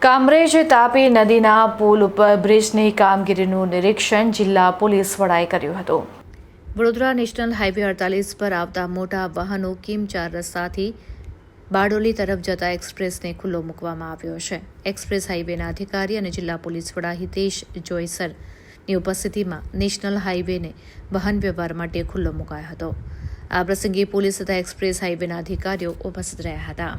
કામરેજ તાપી નદીના પુલ ઉપર બ્રિજની કામગીરીનું નિરીક્ષણ જિલ્લા પોલીસ વડાએ કર્યું હતું। વડોદરા નેશનલ હાઈવે 48 પર આવતા મોટા વાહનો કિમ 4 રસ્તાથી બારડોલી તરફ જતા એક્સપ્રેસને ખુલ્લો મૂકવામાં આવ્યો છે। એક્સપ્રેસ હાઈવેના અધિકારી અને જિલ્લા પોલીસ વડા હિતેશ જોયસરની ઉપસ્થિતિમાં નેશનલ હાઈવેને વાહન વ્યવહાર માટે ખુલ્લો મુકાયો હતો। આ પ્રસંગે પોલીસ તથા એક્સપ્રેસ હાઈવેના અધિકારીઓ ઉપસ્થિત રહ્યા હતા।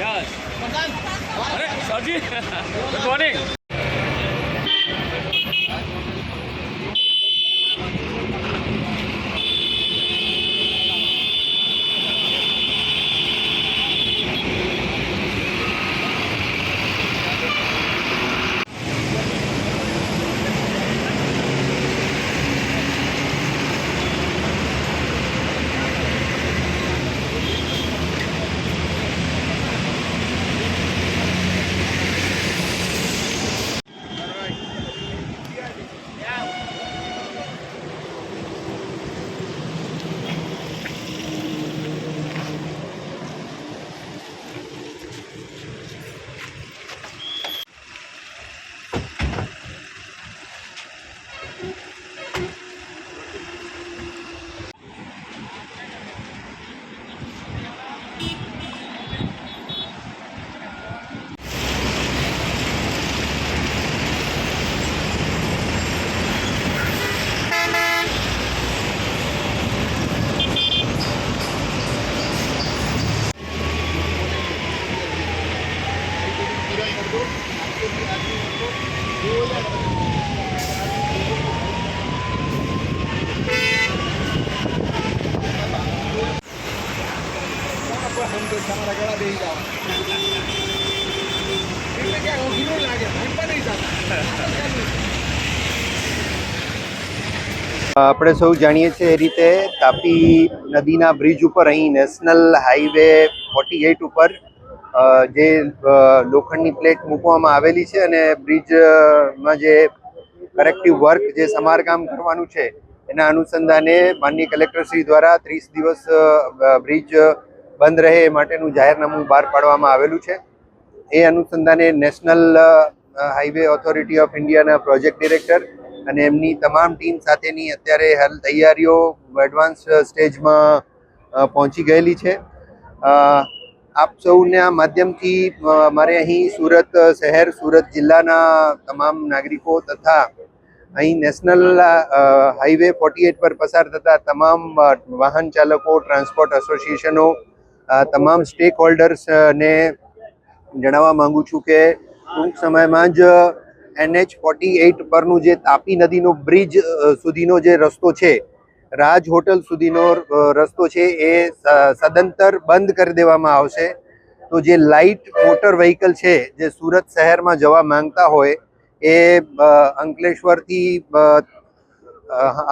Yes. Sarji, good morning. તમારા ગળા બેસી જાઓ। આપણે સૌ જાણીએ છીએ એ રીતે તાપી નદીના બ્રિજ ઉપર અહીં નેશનલ હાઈવે 48 ઉપર જે લોખંડની પ્લેટ મૂકવામાં આવેલી છે અને બ્રિજમાં જે કરેક્ટિવ વર્ક જે સમારકામ કરવાનું છે એના અનુસંધાને માનનીય કલેક્ટરશ્રી દ્વારા 30 દિવસ બ્રિજ બંધ રહે એ માટેનું જાહેરનામું બહાર પાડવામાં આવેલું છે. એ અનુસંધાને નેશનલ હાઈવે ઓથોરિટી ઓફ ઇન્ડિયાના પ્રોજેક્ટ ડિરેક્ટર અને એમની તમામ ટીમ સાથેની અત્યારે હાલ તૈયારીઓ એડવાન્સ સ્ટેજમાં પહોંચી ગયેલી છે. આપ સૌના માધ્યમથી મારે અહીં સુરત શહેર સુરત જિલ્લાના તમામ નાગરિકો તથા અહીં નેશનલ હાઈવે 48 પર પસાર થતા તમામ વાહન ચાલકો, ટ્રાન્સપોર્ટ એસોસિએશનો, તમામ સ્ટેક હોલ્ડર્સને જણાવવા માંગુ છું કે ટૂંક સમયમાં જ NH48 પરનું જે તાપી નદીનો બ્રિજ સુધીનો જે રસ્તો છે, રાજ હોટલ સુધીનો રસ્તો છે, એ સદંતર બંધ કરી દેવામાં આવશે. તો જે લાઇટ મોટર વ્હીકલ છે જે સુરત શહેરમાં જવા માંગતા હોય એ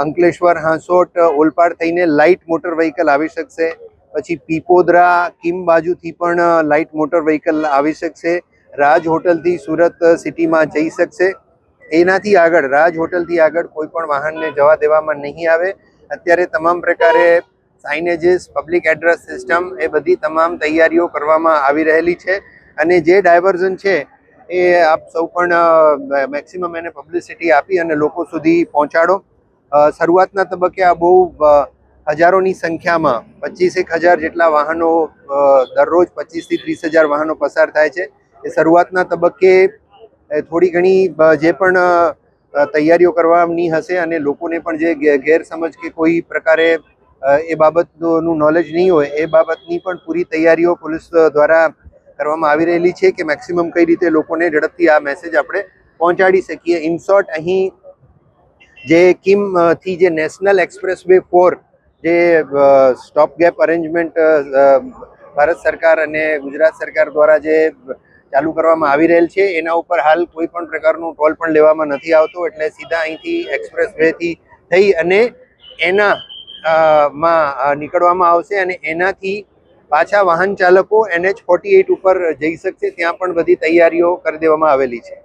અંકલેશ્વર, હાંસોટ, ઓલપાડ થઈને લાઇટ મોટર વ્હીકલ આવી શકશે. પછી પીપોદરા, કિમ બાજુથી પણ લાઇટ મોટર વ્હીકલ આવી શકશે. રાજ હોટલથી સુરત સિટીમાં જઈ શકશે. એનાથી આગળ રાજ હોટલથી આગળ કોઈ પણ વાહનને જવા દેવામાં નહીં આવે. અત્યારે તમામ પ્રકારે સાઇનેજીસ, પબ્લિક એડ્રેસ સિસ્ટમ એ બધી તમામ તૈયારીઓ કરવામાં આવી રહેલી છે. અને જે ડાયવર્ઝન છે એ આપ સૌ પણ મેક્સિમમ એને પબ્લિસિટી આપી અને લોકો સુધી પહોંચાડો. શરૂઆતના તબક્કે આ બહુ હજારોની સંખ્યામાં 25,000 જેટલા વાહનો દરરોજ 25,000 થી 30,000 વાહનો પસાર થાય છે. એ શરૂઆતના તબક્કે થોડી ઘણી જે પણ તૈયારીઓ કરવાની હશે અને લોકોને પણ જે ગેરસમજ કે કોઈ પ્રકારે એ બાબતનું નોલેજ નહીં હોય એ બાબતની પણ પૂરી તૈયારીઓ પોલીસ દ્વારા કરવામાં આવી રહેલી છે કે મેક્સિમમ કઈ રીતે લોકોને ઝડપથી આ મેસેજ આપણે પહોંચાડી શકીએ. ઇન શોર્ટ, અહીં જે કિમથી જે નેશનલ એક્સપ્રેસ વે 4 જે સ્ટોપ ગેપ અરેન્જમેન્ટ ભારત સરકાર અને ગુજરાત સરકાર દ્વારા જે ચાલુ કરવામાં આવી રહેલ છે એના ઉપર હાલ કોઈ પણ પ્રકારનું ટોલ પણ લેવામાં નથી આવતો. એટલે સીધા અહીંથી એક્સપ્રેસ વેથી થઈ અને એના માં નીકળવામાં આવશે અને એનાથી પાછા વાહન ચાલકો NH48 ઉપર જઈ શકશે. ત્યાં પણ બધી તૈયારીઓ કરી દેવામાં આવેલી છે.